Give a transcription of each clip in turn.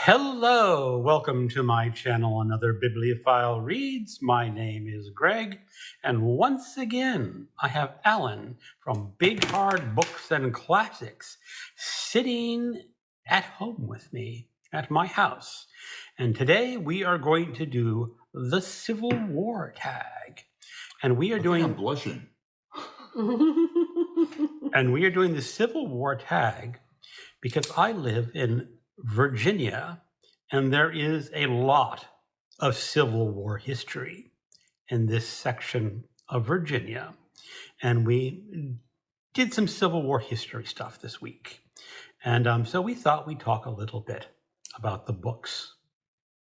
Hello, welcome to my channel, Another Bibliophile Reads. My name is Greg, and once again, I have Alan from Big Hard Books and Classics sitting at home with me at my house. And today we are going to do the Civil War tag. And we are I'm blushing. And we are doing the Civil War tag because I live in Virginia, and there is a lot of Civil War history in this section of Virginia. And we did some Civil War history stuff this week. And so we thought we'd talk a little bit about the books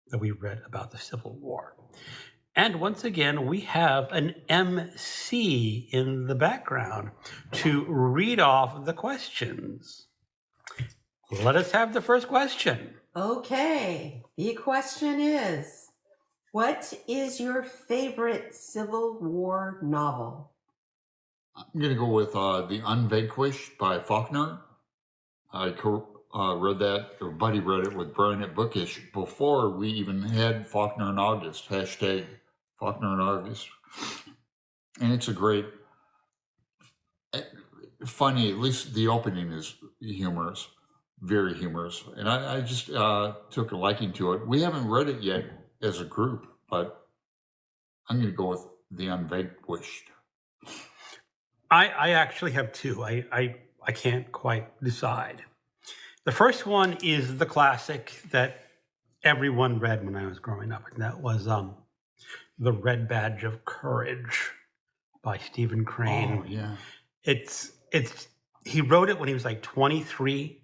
that we read about the Civil War. And once again, we have an MC in the background to read off the questions. Let us have the first question. Okay, the question is, what is your favorite Civil War novel? I'm going to go with The Unvanquished by Faulkner. I read that, or Buddy read it with Brian at Bookish before we even had Faulkner in August, hashtag Faulkner in August. And it's a great, funny, at least the opening is humorous. Very humorous, and I just took a liking to it. We haven't read it yet as a group, but I'm going to go with The Unvanquished. I actually have two. I can't quite decide. The first one is the classic that everyone read when I was growing up, and that was The Red Badge of Courage by Stephen Crane. Oh, yeah. He wrote it when he was like 23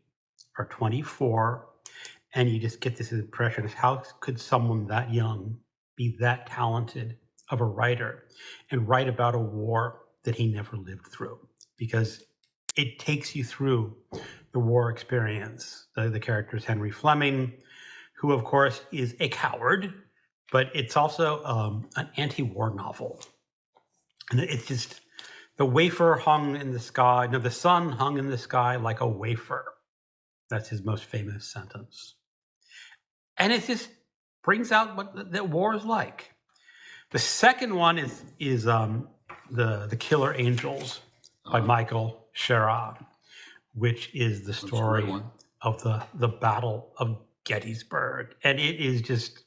or 24, and you just get this impression of how could someone that young be that talented of a writer and write about a war that he never lived through, because it takes you through the war experience. The character is Henry Fleming, who of course is a coward, but it's also an anti-war novel. And it's just, the wafer hung in the sky, no, the sun hung in the sky like a wafer. That's his most famous sentence. And it just brings out what that war is like. The second one is the Killer Angels by Michael Sherratt, which is the story of the Battle of Gettysburg. And it is just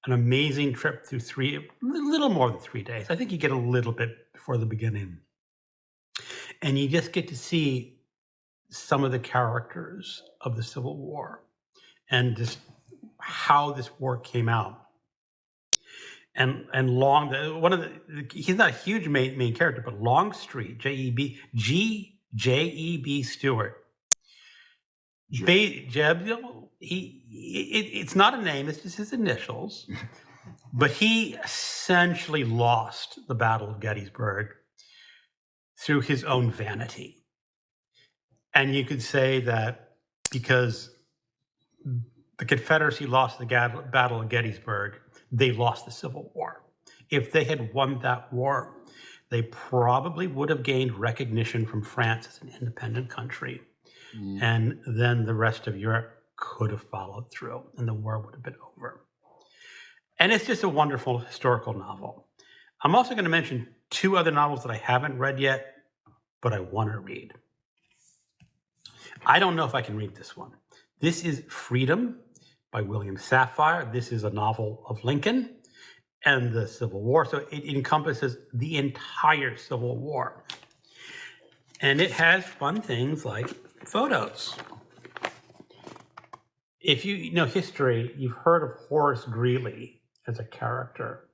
an amazing trip through a little more than 3 days. I think you get a little bit before the beginning. And you just get to see some of the characters of the Civil War and just how this war came out. And he's not a huge main character, but Longstreet, J.E.B. Stewart. Jeb, it's not a name, it's just his initials. But he essentially lost the Battle of Gettysburg through his own vanity. And you could say that because the Confederacy lost the Battle of Gettysburg, they lost the Civil War. If they had won that war, they probably would have gained recognition from France as an independent country. And then the rest of Europe could have followed through, and the war would have been over. And it's just a wonderful historical novel. I'm also going to mention two other novels that I haven't read yet, but I want to read. I don't know if I can read this one. This is Freedom by William Safire. This is a novel of Lincoln and the Civil War. So it encompasses the entire Civil War. And it has fun things like photos. If you know history, you've heard of Horace Greeley as a character,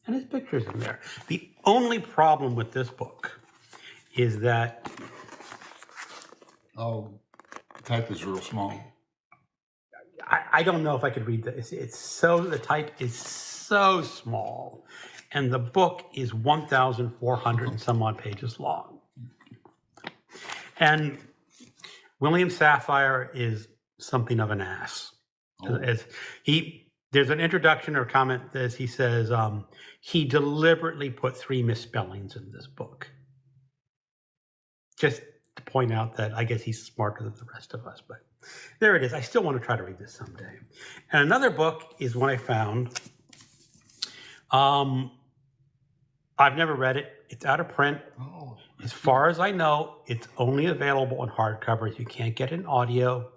and his picture's in there. The only problem with this book is that type is real small. I don't know if I could read this. The type is so small, and the book is 1,400 and some odd pages long. And William Safire is something of an ass. There's an introduction or comment that he says he deliberately put 3 misspellings in this book, just to point out that I guess he's smarter than the rest of us. But there it is. I still want to try to read this someday. And another book is one I found. I've never read it. It's out of print. Oh, As far as I know, it's only available in hardcover. You can't get it in audio,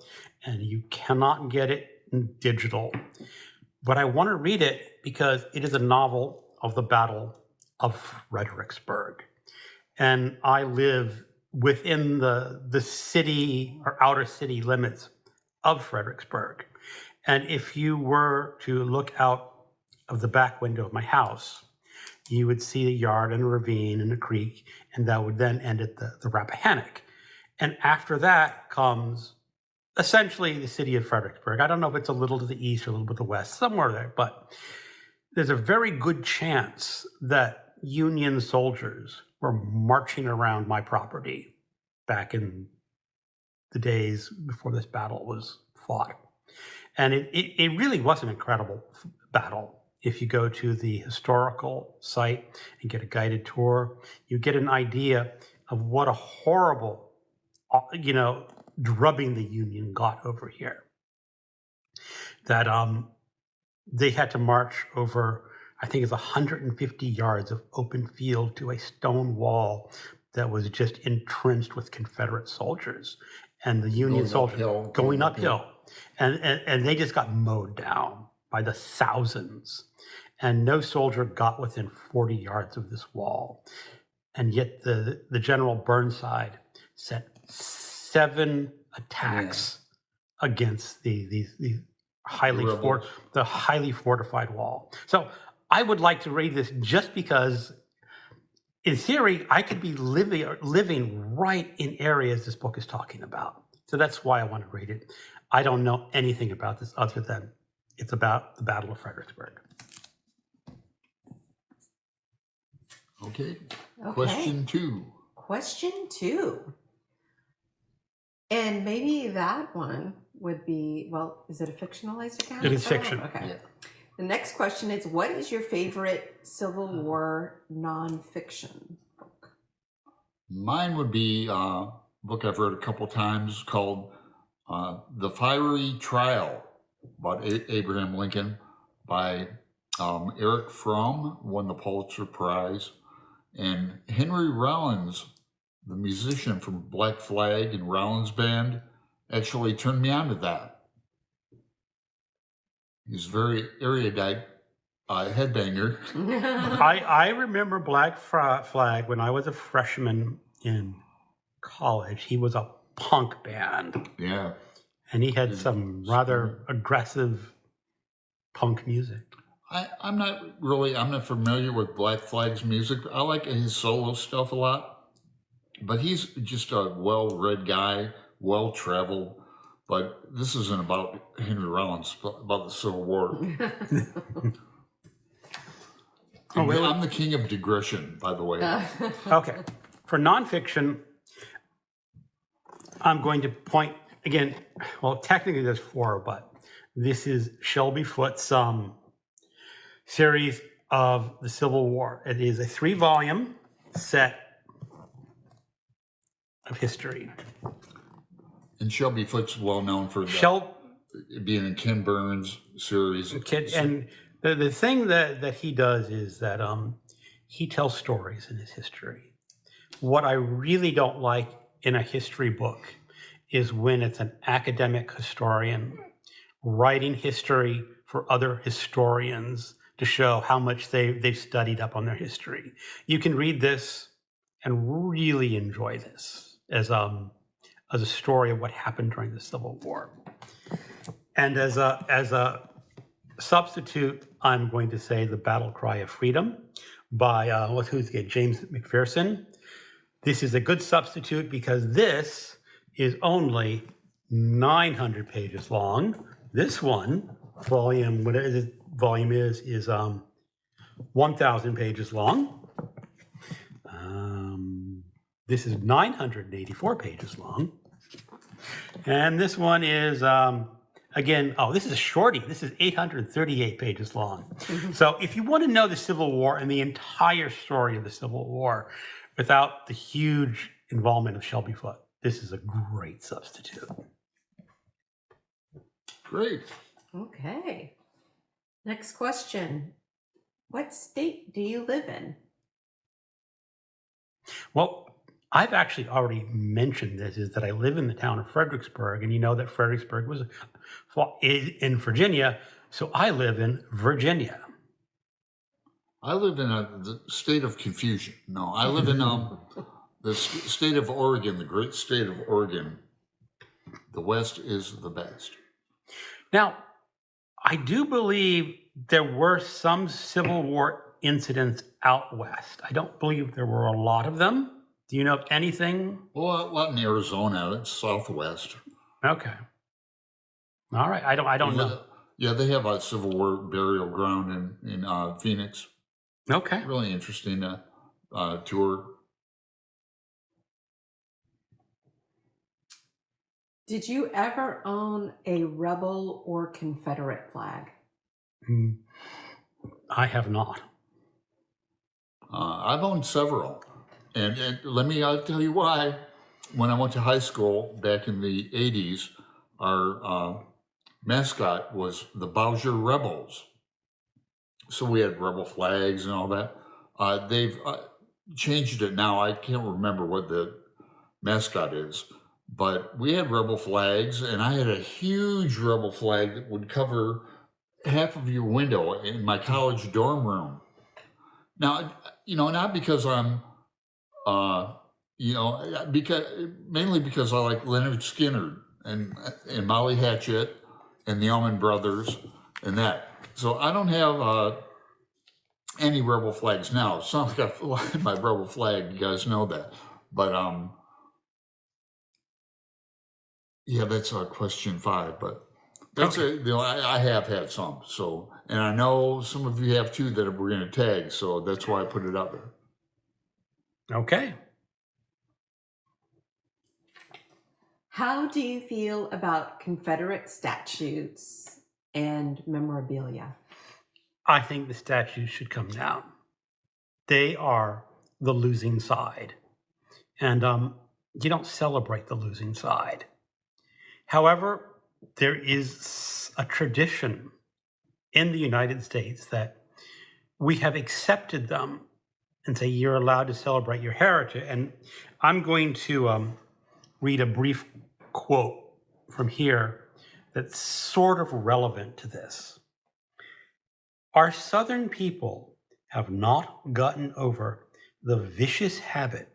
and you cannot get it in digital. But I want to read it because it is a novel of the Battle of Fredericksburg. And I live within the city or outer city limits of Fredericksburg. And if you were to look out of the back window of my house, you would see a yard and a ravine and a creek, and that would then end at the Rappahannock. And after that comes essentially the city of Fredericksburg. I don't know if it's a little to the east or a little bit to the west, somewhere there, but there's a very good chance that Union soldiers were marching around my property back in the days before this battle was fought. And it really was an incredible battle. If you go to the historical site and get a guided tour, you get an idea of what a horrible, drubbing the Union got over here. That they had to march over, I think it's 150 yards of open field to a stone wall that was just entrenched with Confederate soldiers. And the Union soldiers going uphill. And they just got mowed down by the thousands. And no soldier got within 40 yards of this wall. And yet the General Burnside sent 7 attacks against these highly fortified wall. So I would like to read this just because, in theory, I could be living right in areas this book is talking about. So that's why I want to read it. I don't know anything about this other than it's about the Battle of Fredericksburg. okay. Okay. Question 2. Question 2. And maybe that one would be, well, is it a fictionalized account? It is fiction. Okay. Yeah. The next question is, what is your favorite Civil War nonfiction book? Mine would be a book I've read a couple times called The Fiery Trial about Abraham Lincoln by Eric Fromm, won the Pulitzer Prize. And Henry Rollins, the musician from Black Flag and Rollins Band, actually turned me on to that. He's very erudite headbanger. I remember Black Flag when I was a freshman in college. He was a punk band. Yeah. And he had some rather aggressive punk music. I'm not familiar with Black Flag's music. I like his solo stuff a lot. But he's just a well-read guy, well-traveled. But this isn't about Henry Rollins, about the Civil War. I'm the king of digression, by the way. Okay. For nonfiction, I'm going to point, again, well, technically there's 4, but this is Shelby Foote's series of the Civil War. It is a 3-volume set of history. And Shelby Foote's well known for being in Ken Burns' series. And the thing that he does is that he tells stories in his history. What I really don't like in a history book is when it's an academic historian writing history for other historians to show how much they've studied up on their history. You can read this and really enjoy this as a story of what happened during the Civil War. And as a substitute, I'm going to say The Battle Cry of Freedom by James McPherson. This is a good substitute because this is only 900 pages long. This one, volume, whatever the volume is 1,000 pages long. This is 984 pages long. And this one is, this is a shorty. This is 838 pages long. So if you want to know the Civil War and the entire story of the Civil War without the huge involvement of Shelby Foote, this is a great substitute. Great. Okay. Next question. What state do you live in? Well, I've actually already mentioned this, is that I live in the town of Fredericksburg, and you know that Fredericksburg was in Virginia, so I live in Virginia. I live in the state of confusion. No, I live in the state of Oregon, the great state of Oregon. The West is the best. Now, I do believe there were some Civil War incidents out west. I don't believe there were a lot of them. Do you know of anything? Well, a lot in Arizona. It's Southwest. Okay. All right. I don't know. Yeah, they have a Civil War burial ground in Phoenix. Okay. Really interesting tour. Did you ever own a Rebel or Confederate flag? I have not. I've owned several. And let me tell you why. When I went to high school back in the 80s, our mascot was the Bowser Rebels. So we had rebel flags and all that. They've changed it now. I can't remember what the mascot is, but we had rebel flags, and I had a huge rebel flag that would cover half of your window in my college dorm room. Now, not because I'm, mainly because I like Leonard Skinner and Molly Hatchet and the Allman Brothers and that. So I don't have any rebel flags now. It's not like I fly my rebel flag. You guys know that. But yeah, that's question 5. But that's Okay. I have had some. So, and I know some of you have too that we're going to tag. So that's why I put it up there. Okay. How do you feel about Confederate statues and memorabilia? I think the statues should come down. They are the losing side. And you don't celebrate the losing side. However, there is a tradition in the United States that we have accepted them and say you're allowed to celebrate your heritage. And I'm going to read a brief quote from here that's sort of relevant to this. Our Southern people have not gotten over the vicious habit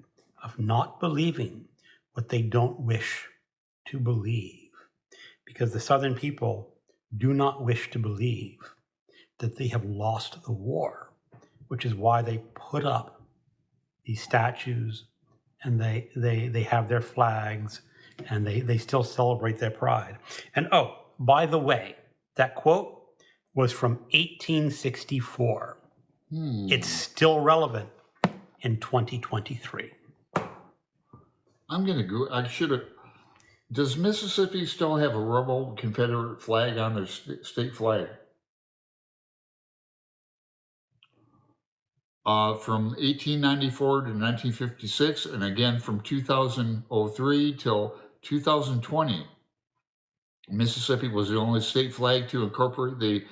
of not believing what they don't wish to believe, because the Southern people do not wish to believe that they have lost the war, which is why they put up these statues and they have their flags and they still celebrate their pride. And oh, by the way, that quote was from 1864. It's still relevant in 2023. I'm going to go. I should have. Does Mississippi still have a rebel Confederate flag on their state flag? From 1894 to 1956, and again from 2003 till 2020. Mississippi was the only state flag to incorporate the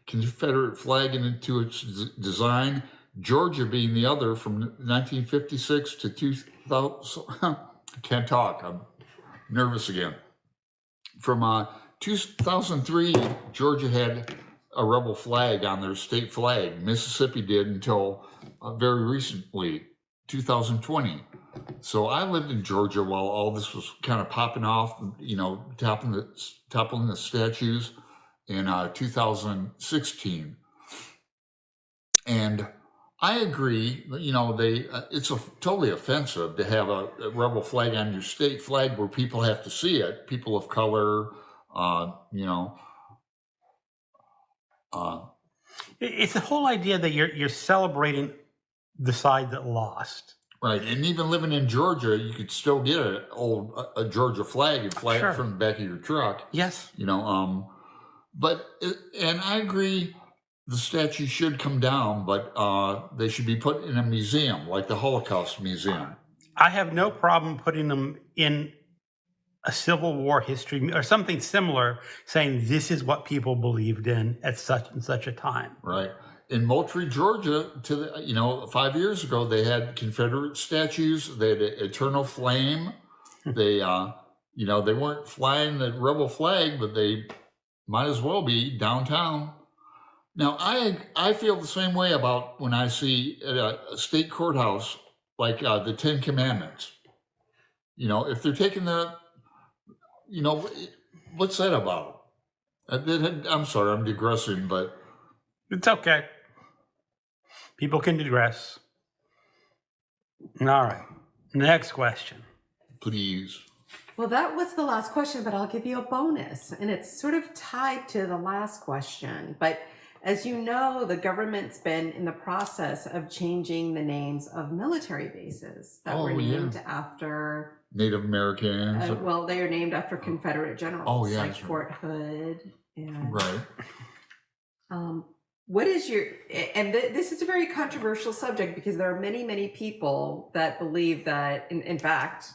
Confederate flag into its design, Georgia being the other from 1956 to 2000. I can't talk. I'm nervous again. From 2003, Georgia had a rebel flag on their state flag. Mississippi did until very recently, 2020. So I lived in Georgia while all this was kind of popping off, toppling the statues in 2016. And I agree, it's totally offensive to have a rebel flag on your state flag where people have to see it, people of color, It's the whole idea that you're celebrating the side that lost. Right, and even living in Georgia, you could still get a Georgia flag and fly Sure. it from the back of your truck. Yes. But I agree, the statue should come down, but they should be put in a museum, like the Holocaust Museum. I have no problem putting them in a Civil War history or something similar, saying this is what people believed in at such and such a time. Right. In Moultrie, Georgia, 5 years ago, they had Confederate statues. They had an eternal flame. They, they weren't flying the rebel flag, but they might as well be downtown. Now, I feel the same way about when I see at a state courthouse, like the Ten Commandments. If they're taking what's that about? I'm sorry, I'm digressing, but It's okay. People can digress. All right. Next question. please. Well, that was the last question, but I'll give you a bonus. And it's sort of tied to the last question. But as you know, the government's been in the process of changing the names of military bases that were named after Native Americans. well, they are named after Confederate generals, like that's right. Fort Hood. And, Right. what is your, and this is a very controversial subject because there are many, many people that believe that, in fact,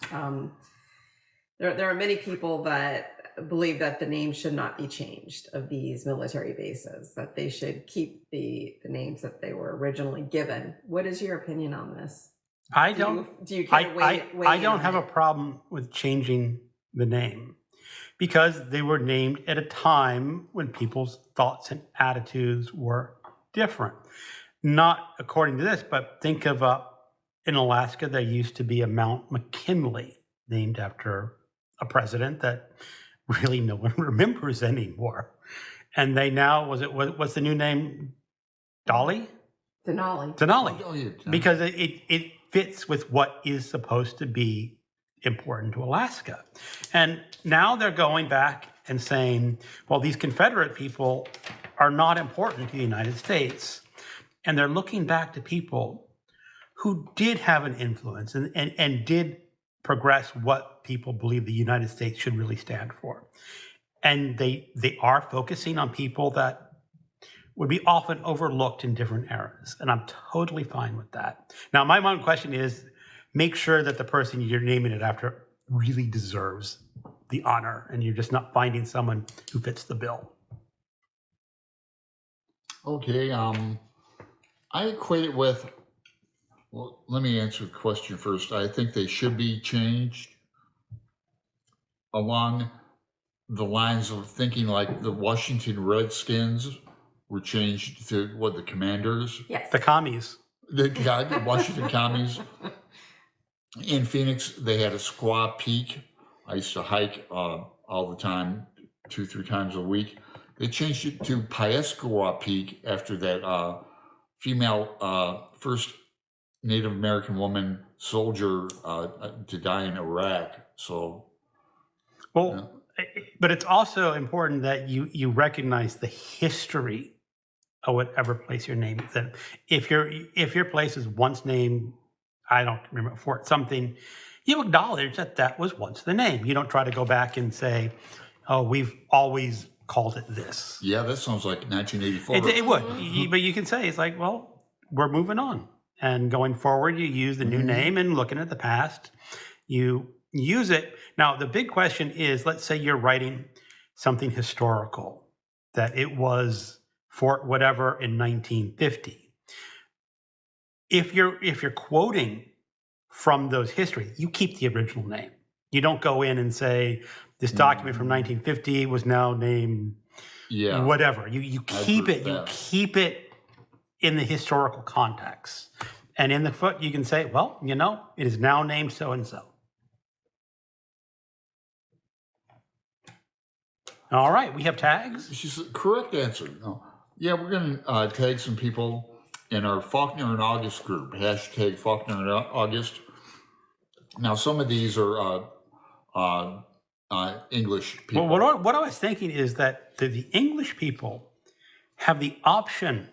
there are many people that believe that the name should not be changed of these military bases, that they should keep the names that they were originally given. What is your opinion on this? I don't have a problem with changing the name because they were named at a time when people's thoughts and attitudes were different. Not according to this, but think of in Alaska, there used to be a Mount McKinley named after a president that really no one remembers anymore. And they now, what's the new name? Denali? Denali. Because it fits with what is supposed to be important to Alaska. And now they're going back and saying, well, these Confederate people are not important to the United States. And they're looking back to people who did have an influence and did progress what people believe the United States should really stand for. And they are focusing on people that would be often overlooked in different eras. And I'm totally fine with that. Now, my one question is, make sure that the person you're naming it after really deserves the honor and you're just not finding someone who fits the bill. Okay, I equate it with, well, let me answer the question first. I think they should be changed along the lines of thinking like the Washington Redskins were changed to the Commanders? Yes. The commies. The Washington Commies. In Phoenix, they had a Squaw Peak. I used to hike all the time, 2-3 times a week. They changed it to Piescoa Peak after that female first Native American woman soldier to die in Iraq. So, well, but it's also important that you recognize the history of whatever place you're naming it. If your place is once named, I don't remember, Fort something, you acknowledge that was once the name. You don't try to go back and say, oh, we've always called it this. Yeah, that sounds like 1984. It would, but you can say, it's like, well, we're moving on. And going forward, you use the new name, and looking at the past, you use it. Now, the big question is, let's say you're writing something historical, that it was Fort whatever in 1950. If you're quoting from those histories, you keep the original name. You don't go in and say, this document from 1950 was now named whatever. You keep it. You keep it in the historical context. And in the foot, you can say, well, it is now named so-and-so. All right, we have tags. She's the correct answer. No. Yeah, we're going to tag some people in our Faulkner and August group. Hashtag Faulkner and August. Now, some of these are English people. Well, what I was thinking is that the English people have the option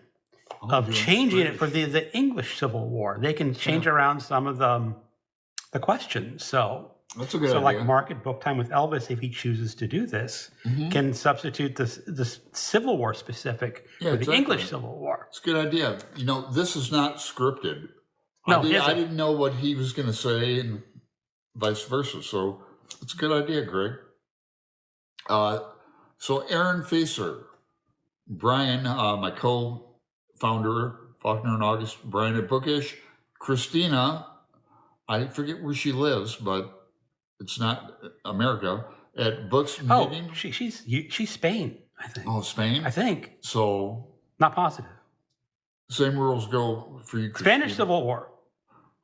of changing it for the English Civil War. They can change around some of the questions. So that's a good idea. Like Mark at Book Time with Elvis, if he chooses to do this, can substitute the Civil War specific for the English Civil War. It's a good idea. This is not scripted. No, I didn't know what he was going to say and vice versa. So It's a good idea, Greg. So Aaron Facer, Brian, my co-founder, Faulkner and August, Brian at Bookish, Christina, I forget where she lives, but it's not America, at Books Oh, Knitting. she's Spain, I think. Oh, Spain? I think. So Not positive. same rules go for you, Christina. Spanish Civil War.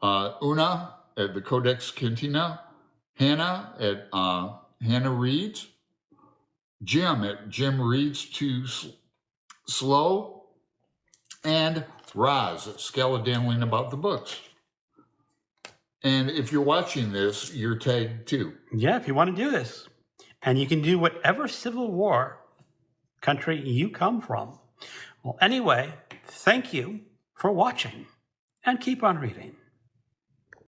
Una at the Codex Cantina, Hannah at Hannah Reads, Jim at Jim Reads Too Slow, and Roz at Scaladanling About the Books. And if you're watching this, you're tagged too. Yeah, if you want to do this. And you can do whatever Civil War country you come from. Well, anyway, thank you for watching and keep on reading.